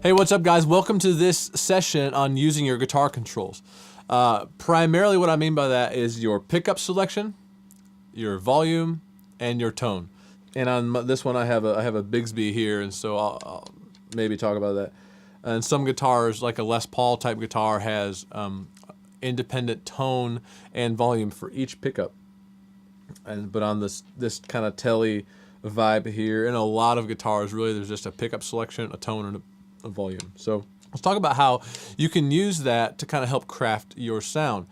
Hey, what's up guys? Welcome to this session on using your guitar controls. Primarily what I mean by that is your pickup selection, your volume, and your tone. And on this one I have a Bigsby here, and so I'll maybe talk about that. And some guitars, like a Les Paul type guitar, has independent tone and volume for each pickup. But on this kind of telly vibe here, in a lot of guitars, really there's just a pickup selection, a tone, and a volume. So let's talk about how you can use that to kind of help craft your sound.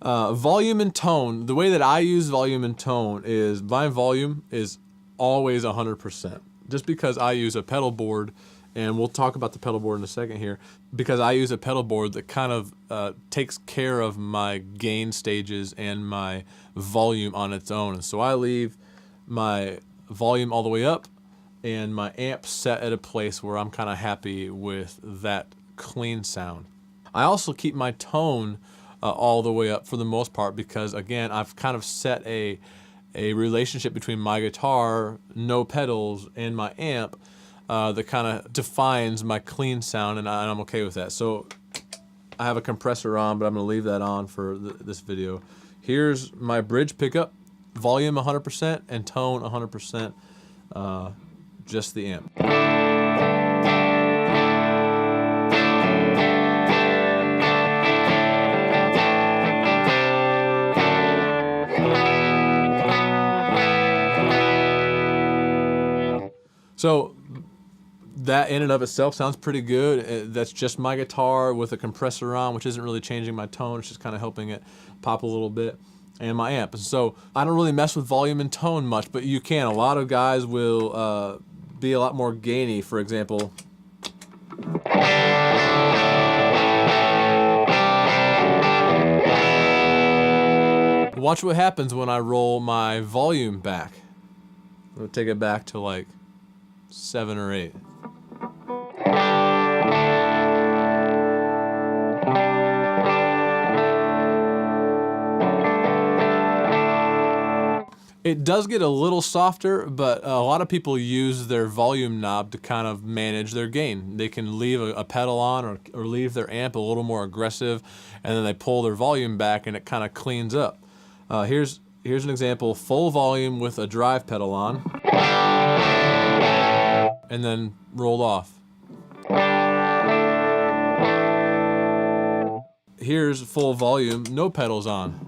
Volume and tone, the way that I use volume and tone is my volume is always 100%. Just because I use a pedal board, and we'll talk about the pedal board in a second here, because I use a pedal board that kind of takes care of my gain stages and my volume on its own. And so I leave my volume all the way up and my amp set at a place where I'm kind of happy with that clean sound. I also keep my tone all the way up for the most part because, again, I've kind of set a relationship between my guitar, no pedals, and my amp that kind of defines my clean sound, and I'm okay with that. So I have a compressor on, but I'm going to leave that on for this video. Here's my bridge pickup, volume 100% and tone 100%. Just the amp. So that in and of itself sounds pretty good. That's just my guitar with a compressor on, which isn't really changing my tone. It's just kind of helping it pop a little bit. And my amp. So I don't really mess with volume and tone much, but you can. A lot of guys will be a lot more gainy, for example. Watch what happens when I roll my volume back. I'm gonna take it back to like 7 or 8. It does get a little softer, but a lot of people use their volume knob to kind of manage their gain. They can leave a pedal on or leave their amp a little more aggressive, and then they pull their volume back and it kind of cleans up. Here's an example, full volume with a drive pedal on, and then rolled off. Here's full volume, no pedals on.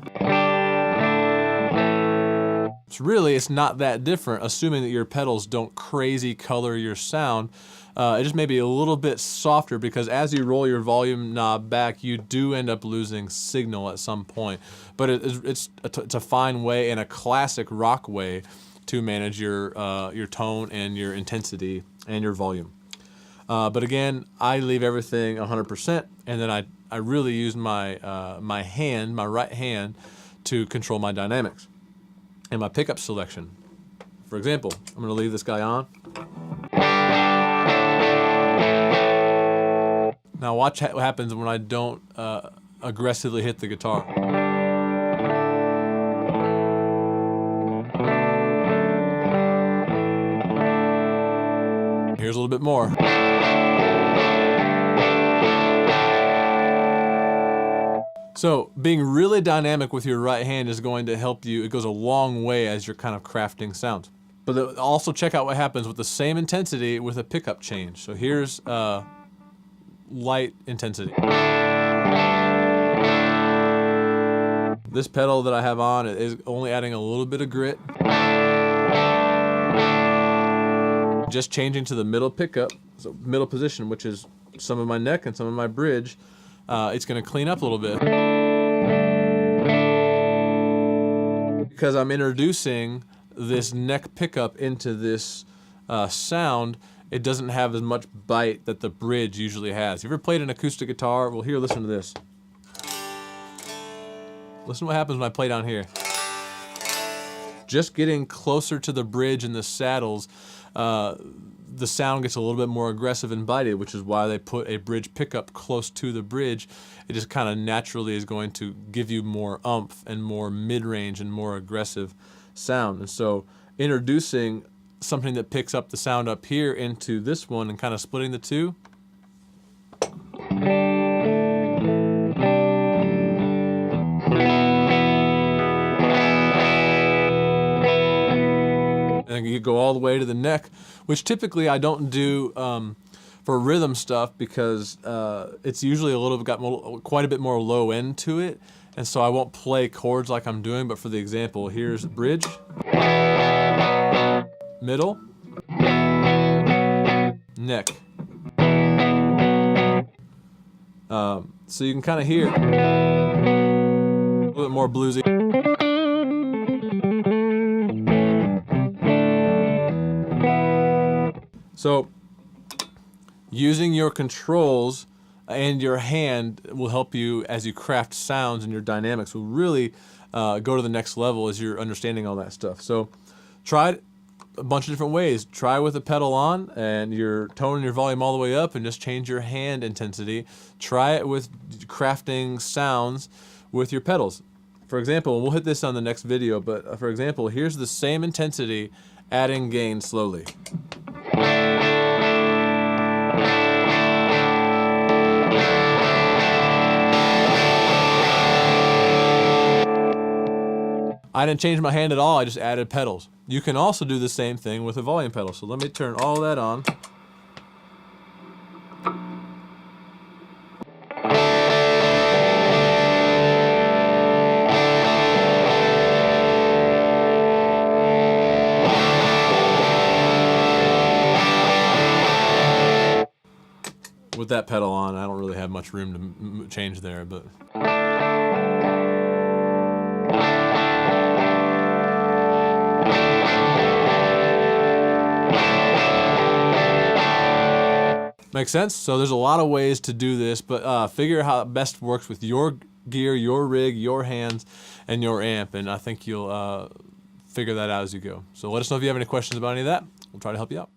It's not that different, assuming that your pedals don't crazy color your sound. It just may be a little bit softer because as you roll your volume knob back, you do end up losing signal at some point. But it's a fine way and a classic rock way to manage your tone and your intensity and your volume. But again, I leave everything 100%, and then I really use my right hand, to control my dynamics and my pickup selection. For example, I'm going to leave this guy on. Now watch what happens when I don't aggressively hit the guitar. Here's a little bit more. So being really dynamic with your right hand is going to help you. It goes a long way as you're kind of crafting sounds. But also check out what happens with the same intensity with a pickup change. So here's light intensity. This pedal that I have on is only adding a little bit of grit. Just changing to the middle pickup, so middle position, which is some of my neck and some of my bridge. It's going to clean up a little bit. Because I'm introducing this neck pickup into this sound, it doesn't have as much bite that the bridge usually has. You ever played an acoustic guitar? Well, here, listen to this. Listen to what happens when I play down here. Just getting closer to the bridge and the saddles, the sound gets a little bit more aggressive and bitey, which is why they put a bridge pickup close to the bridge. It just kind of naturally is going to give you more oomph and more mid-range and more aggressive sound. And so introducing something that picks up the sound up here into this one and kind of splitting the two, to go all the way to the neck, which typically I don't do for rhythm stuff because it's usually quite a bit more low end to it, and so I won't play chords like I'm doing. But for the example, here's bridge, middle, neck. So you can kind of hear a little bit more bluesy. So using your controls and your hand will help you as you craft sounds, and your dynamics will really go to the next level as you're understanding all that stuff. So try it a bunch of different ways. Try with the pedal on and your tone and your volume all the way up, and just change your hand intensity. Try it with crafting sounds with your pedals. For example, and we'll hit this on the next video, but for example, here's the same intensity, adding gain slowly. I didn't change my hand at all, I just added pedals. You can also do the same thing with a volume pedal. So let me turn all that on. With that pedal on, I don't really have much room to change there, but. Makes sense? So there's a lot of ways to do this, but figure out how it best works with your gear, your rig, your hands, and your amp, and I think you'll figure that out as you go. So let us know if you have any questions about any of that. We'll try to help you out.